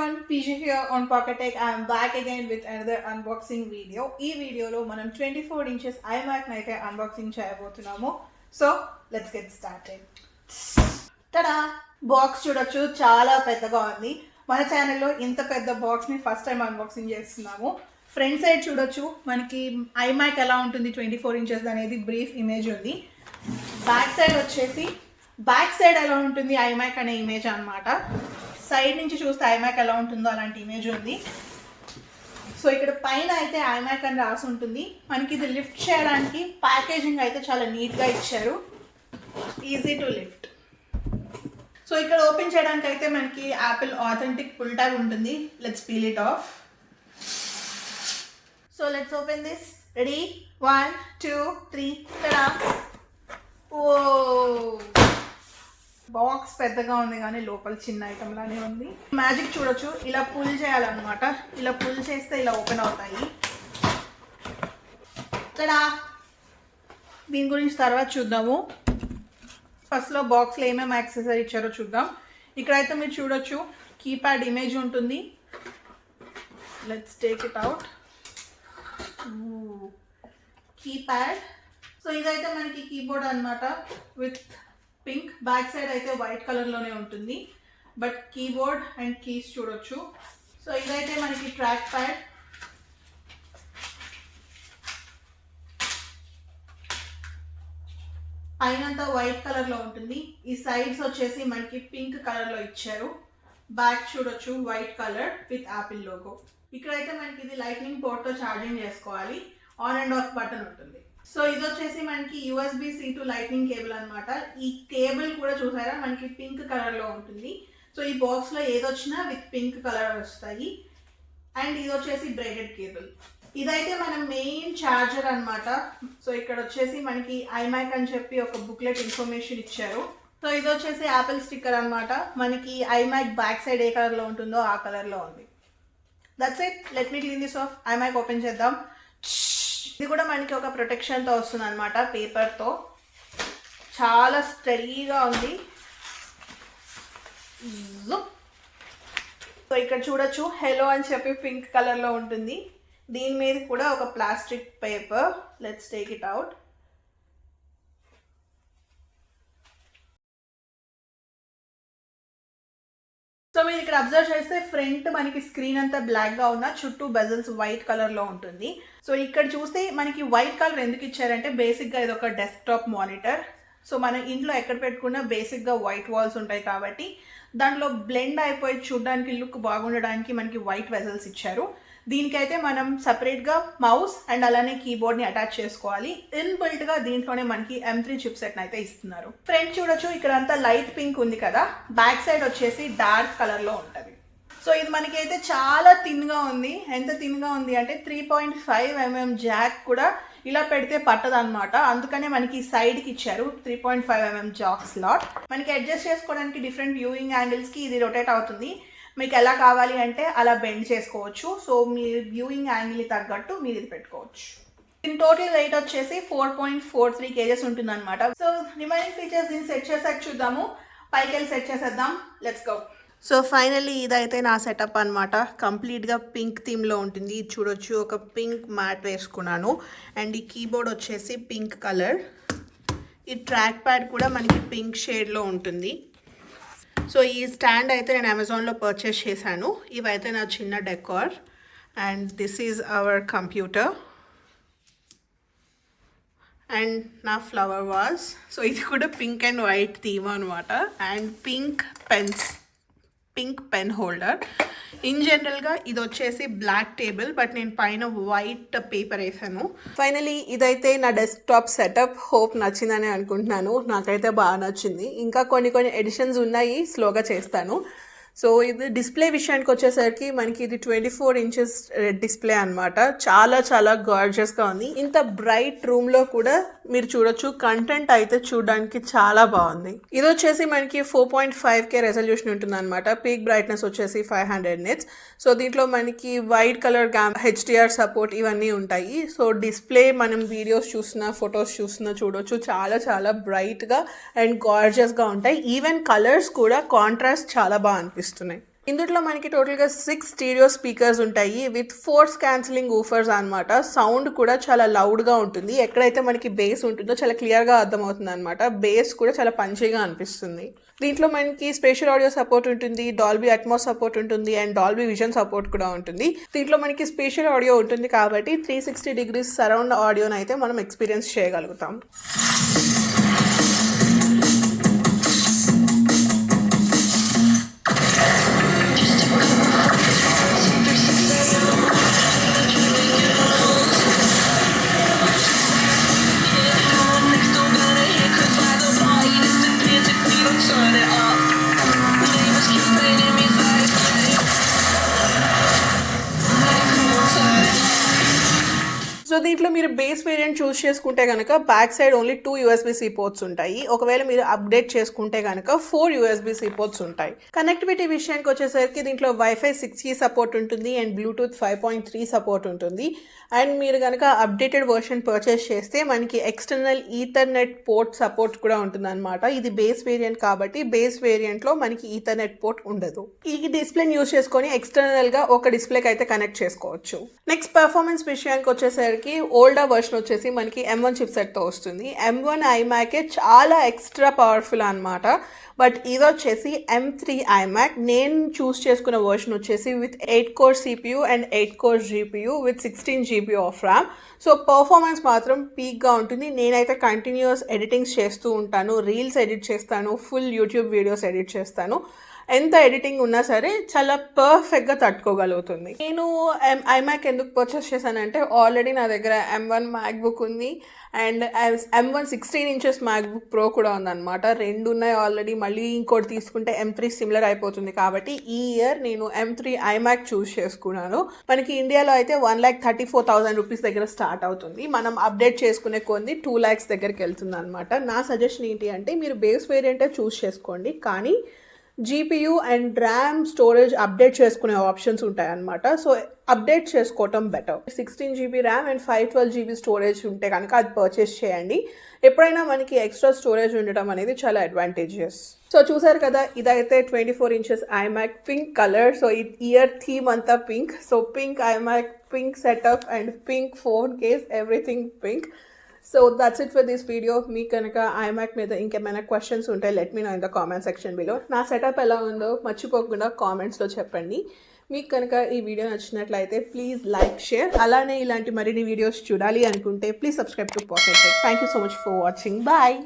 everyone, PJ here on Pocket Tech. I am back again with another unboxing video. ఈ వీడియోలో మనం 24 inches iMac అయితే unboxing చేయబోతున్నాము. So let's get started. Ta-da! Box చూడొచ్చు, చాలా పెద్దగా ఉంది. మన ఛానల్లో ఇంత పెద్ద బాక్స్ని ఫస్ట్ టైం అన్బాక్సింగ్ చేస్తున్నాము. ఫ్రంట్ సైడ్ చూడొచ్చు, మనకి iMac ఎలా ఉంటుంది 24 inches అనేది బ్రీఫ్ ఇమేజ్ ఉంది. బ్యాక్ సైడ్ వచ్చేసి బ్యాక్ సైడ్ ఎలా ఉంటుంది iMac అనే ఇమేజ్ అనమాట. సైడ్ నుంచి చూస్తే iMac ఎలా ఉంటుందో అలాంటి ఇమేజ్ ఉంది. సో ఇక్కడ పైన అయితే iMac అని రాసి ఉంటుంది. మనకి ఇది లిఫ్ట్ చేయడానికి ప్యాకేజింగ్ అయితే చాలా నీట్గా ఇచ్చారు, ఈజీ టు లిఫ్ట్. సో ఇక్కడ ఓపెన్ చేయడానికి అయితే మనకి యాపిల్ ఆథెంటిక్ పుల్ ట్యాగ్ ఉంటుంది. Let's peel it off. So let's open this. Ready? 1 2 3. Tada! ఓ, బాక్స్ పెద్దగా ఉంది కానీ లోపల చిన్న ఐటమ్ లానే ఉంది. మ్యాజిక్ చూడొచ్చు, ఇలా పుల్ చేయాలన్నమాట. ఇలా పుల్ చేస్తే ఇలా ఓపెన్ అవుతాయి. ఇక్కడ దీని గురించి తర్వాత చూద్దాము. ఫస్ట్లో బాక్స్లో ఏమేమి యాక్సెసరీ ఇచ్చారో చూద్దాం. ఇక్కడైతే మీరు చూడొచ్చు, కీప్యాడ్ ఇమేజ్ ఉంటుంది. Let's take it out. Keypad. So ఇదైతే మనకి కీబోర్డ్ అనమాట విత్ పింక్. బ్యాక్ సైడ్ అయితే వైట్ కలర్లోనే ఉంటుంది, బట్ కీబోర్డ్ అండ్ కీస్ చూడొచ్చు. సో ఇదైతే మనకి ట్రాక్ ప్యాడ్. పైనంతా వైట్ కలర్లో ఉంటుంది. ఈ సైడ్స్ వచ్చేసి మనకి పింక్ కలర్లో ఇచ్చారు. బ్యాక్ చూడొచ్చు, white colour with Apple logo. ఇక్కడైతే మనకి ఇది లైట్నింగ్ పోర్ట్తో ఛార్జింగ్ చేసుకోవాలి. ఆన్ అండ్ ఆఫ్ బటన్ ఉంటుంది. సో ఇది వచ్చేసి మనకి USB-C to లైట్నింగ్ కేబుల్ అనమాట. ఈ కేబుల్ కూడా చూసారా, మనకి పింక్ కలర్లో ఉంటుంది. సో ఈ బాక్స్లో ఏదొచ్చినా విత్ పింక్ కలర్ వస్తాయి. అండ్ ఇది వచ్చేసి బ్రేడెడ్ కేబుల్. ఇదైతే మన మెయిన్ ఛార్జర్ అనమాట. సో ఇక్కడ వచ్చేసి మనకి iMac అని చెప్పి ఒక బుక్లెట్ ఇన్ఫర్మేషన్ ఇచ్చారు. సో ఇది వచ్చేసి యాపిల్ స్టిక్కర్ అనమాట. మనకి iMac బ్యాక్ సైడ్ ఏ కలర్లో ఉంటుందో ఆ కలర్లో ఉంది. That's it. Let me clean this of. iMac open చేద్దాం. ఇది కూడా మనకి ఒక ప్రొటెక్షన్తో వస్తుంది అనమాట, పేపర్తో. చాలా స్టడీగా ఉంది. సో ఇక్కడ చూడొచ్చు, హెలో అని చెప్పి పింక్ కలర్లో ఉంటుంది. దీని మీద కూడా ఒక plastic paper. Let's take it out. So మీరు ఇక్కడ అబ్జర్వ్ చేస్తే ఫ్రంట్ మనకి స్క్రీన్ అంతా బ్లాక్గా ఉన్న, చుట్టూ బెజల్స్ వైట్ కలర్లో ఉంటుంది. సో ఇక్కడ చూస్తే మనకి వైట్ కలర్ ఎందుకు ఇచ్చారంటే, బేసిక్గా ఇది ఒక డెస్క్టాప్ మానిటర్. సో మన ఇంట్లో ఎక్కడ పెట్టుకున్నా బేసిక్గా వైట్ వాల్స్ ఉంటాయి కాబట్టి దాంట్లో బ్లెండ్ అయిపోయి చూడడానికి లుక్ బాగుండడానికి మనకి వైట్ వెజల్స్ ఇచ్చారు. దీనికైతే మనం సపరేట్గా మౌస్ అండ్ అలానే కీబోర్డ్ని అటాచ్ చేసుకోవాలి. ఇన్బిల్ట్గా దీంట్లోనే మనకి M3 చిప్సెట్ని అయితే ఇస్తున్నారు. ఫ్రంట్ చూడొచ్చు, ఇక్కడ అంతా లైట్ పింక్ ఉంది కదా. బ్యాక్ సైడ్ వచ్చేసి డార్క్ కలర్లో ఉంటుంది. సో ఇది మనకి అయితే చాలా థిన్గా ఉంది. ఎంత థిన్గా ఉంది అంటే 3.5 mm జాక్ కూడా ఇలా పెడితే పట్టదనమాట. అందుకనే మనకి సైడ్కి ఇచ్చారు 3.5 mm జాక్ స్లాట్. మనకి అడ్జస్ట్ చేసుకోవడానికి డిఫరెంట్ వ్యూయింగ్ యాంగిల్స్కి ఇది రొటేట్ అవుతుంది. మీకు ఎలా కావాలి అంటే అలా బెండ్ చేసుకోవచ్చు. సో మీ వ్యూయింగ్ యాంగిల్ని తగ్గట్టు మీరు ఇది పెట్టుకోవచ్చు. దీని టోటల్ వెయిట్ వచ్చేసి 4.43 kgs ఉంటుంది అనమాట. సో రిమైనింగ్ ఫీచర్స్ దీన్ని సెట్ చేసాక చూద్దాము. పైకి వెళ్ళి సెట్ చేసేద్దాం. Let's go. సో ఫైనల్లీ ఇదైతే నా సెటప్ అనమాట. కంప్లీట్గా పింక్ థీమ్లో ఉంటుంది. ఇది చూడొచ్చు, ఒక పింక్ మ్యాట్ వేసుకున్నాను. అండ్ ఈ కీబోర్డ్ వచ్చేసి పింక్ కలర్. ఈ ట్రాక్ ప్యాడ్ కూడా మనకి పింక్ షేడ్లో ఉంటుంది. సో ఈ స్టాండ్ అయితే నేను అమెజాన్లో పర్చేస్ చేశాను. ఇవైతే నా చిన్న decor. And this is our computer and నా ఫ్లవర్ వాజ్. సో ఇది కూడా పింక్ అండ్ వైట్ థీమ్ అనమాట. And pink pen holder. In జనరల్గా ఇది వచ్చేసి బ్లాక్ టేబుల్, బట్ నేను పైన వైట్ పేపర్ వేసాను. ఫైనలీ ఇదైతే నా డెస్క్టాప్ సెటప్. హోప్ నచ్చిందని అనుకుంటున్నాను. నాకైతే బాగా నచ్చింది. ఇంకా కొన్ని ఎడిషన్స్ ఉన్నాయి, స్లోగా చేస్తాను. సో ఇది డిస్ప్లే విషయానికి వచ్చేసరికి మనకి ఇది 24 inches డిస్ప్లే అనమాట. చాలా చాలా గార్జియస్గా ఉంది. ఇంత బ్రైట్ రూమ్లో కూడా మీరు చూడొచ్చు, కంటెంట్ అయితే చూడడానికి చాలా బాగుంది. ఇది వచ్చేసి మనకి 4.5K రెజల్యూషన్ ఉంటుంది అనమాట. పీక్ బ్రైట్నెస్ వచ్చేసి 500 nits. సో దీంట్లో మనకి వైట్ కలర్ HDR సపోర్ట్ ఇవన్నీ ఉంటాయి. సో డిస్ప్లే మనం వీడియోస్ చూసినా ఫొటోస్ చూసినా చూడొచ్చు, చాలా చాలా బ్రైట్గా అండ్ గార్జియస్గా ఉంటాయి. ఈవెన్ కలర్స్ కూడా కాంట్రాస్ట్ చాలా బాగా అనిపిస్తున్నాయి. ఇందులో మనకి టోటల్గా 6 స్టీరియో స్పీకర్స్ ఉంటాయి విత్ ఫోర్స్ క్యాన్సిలింగ్ ఊఫర్స్ అనమాట. సౌండ్ కూడా చాలా లౌడ్గా ఉంటుంది. ఎక్కడైతే మనకి బేస్ ఉంటుందో చాలా క్లియర్గా అర్థమవుతుంది అనమాట. బేస్ కూడా చాలా పంచీగా అనిపిస్తుంది. దీంట్లో మనకి స్పేషియల్ ఆడియో సపోర్ట్ ఉంటుంది, డాల్బీ అట్మాస్ సపోర్ట్ ఉంటుంది అండ్ డాల్బీ విజన్ సపోర్ట్ కూడా ఉంటుంది. దీంట్లో మనకి స్పేషియల్ ఆడియో ఉంటుంది కాబట్టి 360 డిగ్రీస్ సరౌండ్ ఆడియోని అయితే మనం ఎక్స్పీరియన్స్ చేయగలుగుతాం. సో దీంట్లో మీరు బేస్ వేరియంట్ చూస్ చేసుకుంటే కనుక back side only 2 USB-C ports ఉంటాయి. ఒకవేళ మీరు అప్డేట్ చేసుకుంటే కనుక 4 USB-C పోర్ట్స్ ఉంటాయి. కనెక్టివిటీ విషయానికి వచ్చేసరికి దీంట్లో వైఫై 6E సపోర్ట్ ఉంటుంది అండ్ బ్లూటూత్ 5.3 సపోర్ట్ ఉంటుంది. అండ్ మీరు కనుక అప్డేటెడ్ వర్షన్ పర్చేస్ చేస్తే మనకి ఎక్స్టర్నల్ ఈథర్నెట్ పోర్ట్ సపోర్ట్ కూడా ఉంటుంది అనమాట. ఇది బేస్ వేరియంట్ కాబట్టి బేస్ వేరియంట్లో మనకి ఈథర్నెట్ పోర్ట్ ఉండదు. ఈ డిస్ప్లేని యూస్ చేసుకొని ఎక్స్టర్నల్గా ఒక డిస్ప్లేకి అయితే కనెక్ట్ చేసుకోవచ్చు. నెక్స్ట్ పర్ఫార్మెన్స్ విషయానికి వచ్చేసరికి ఓల్డర్ వర్షన్ వచ్చేసి మనకి M1 చిప్సెట్తో వస్తుంది. M1 iMac చాలా ఎక్స్ట్రా పవర్ఫుల్ అనమాట. బట్ ఇది వచ్చేసి M3 iMac. నేను చూస్ చేసుకున్న వర్షన్ వచ్చేసి with 8 core CPU and 8 core GPU with 16 GB of RAM. So performance మాత్రం పీక్గా ఉంటుంది. నేనైతే కంటిన్యూస్ ఎడిటింగ్స్ చేస్తూ ఉంటాను, రీల్స్ ఎడిట్ చేస్తాను, ఫుల్ యూట్యూబ్ వీడియోస్ ఎడిట్ చేస్తాను. ఎంత ఎడిటింగ్ ఉన్నా సరే చాలా పర్ఫెక్ట్గా తట్టుకోగలుగుతుంది. నేను iMac ఎందుకు పర్చేస్ చేశానంటే ఆల్రెడీ నా దగ్గర M1 MacBook ఉంది and M1 16 inches MacBook Pro కూడా ఉందన్నమాట. 2 ఉన్నాయి ఆల్రెడీ. మళ్ళీ ఇంకోటి తీసుకుంటే M3 సిమిలర్ అయిపోతుంది కాబట్టి ఈ ఇయర్ నేను M3 iMac చూస్ చేసుకున్నాను. మనకి ఇండియాలో అయితే 1,34,000 రూపీస్ దగ్గర స్టార్ట్ అవుతుంది. మనం అప్డేట్ చేసుకునే కొన్ని 2 lakhs దగ్గరికి వెళ్తుంది అనమాట. నా సజెషన్ ఏంటి అంటే మీరు బేస్ వేరియంటే చూస్ చేసుకోండి, కానీ GPU and RAM storage update చేసుకునే ఆప్షన్స్ ఉంటాయన్నమాట. సో అప్డేట్ చేసుకోవటం better. 16 GB RAM and 512 GB storage ఉంటే కనుక అది పర్చేస్ చేయండి. ఎప్పుడైనా మనకి ఎక్స్ట్రా స్టోరేజ్ ఉండటం అనేది చాలా అడ్వాంటేజెస్. సో చూసారు కదా, ఇదైతే 24 inches iMac pink colour. So year theme అంతా pink. So pink iMac, pink setup and pink phone case, everything pink. So that's it for this video. మీకు కనుక iMac మీద ఇంకేమైనా క్వశ్చన్స్ ఉంటే let me know in the comment section below. నా setup ఎలా ఉందో మర్చిపోకుండా కామెంట్స్లో చెప్పండి. మీకు కనుక ఈ వీడియో నచ్చినట్లయితే ప్లీజ్ లైక్, షేర్. అలానే ఇలాంటి మరిన్ని వీడియోస్ చూడాలి అనుకుంటే please subscribe to Pocket Tech. Thank you so much for watching. Bye.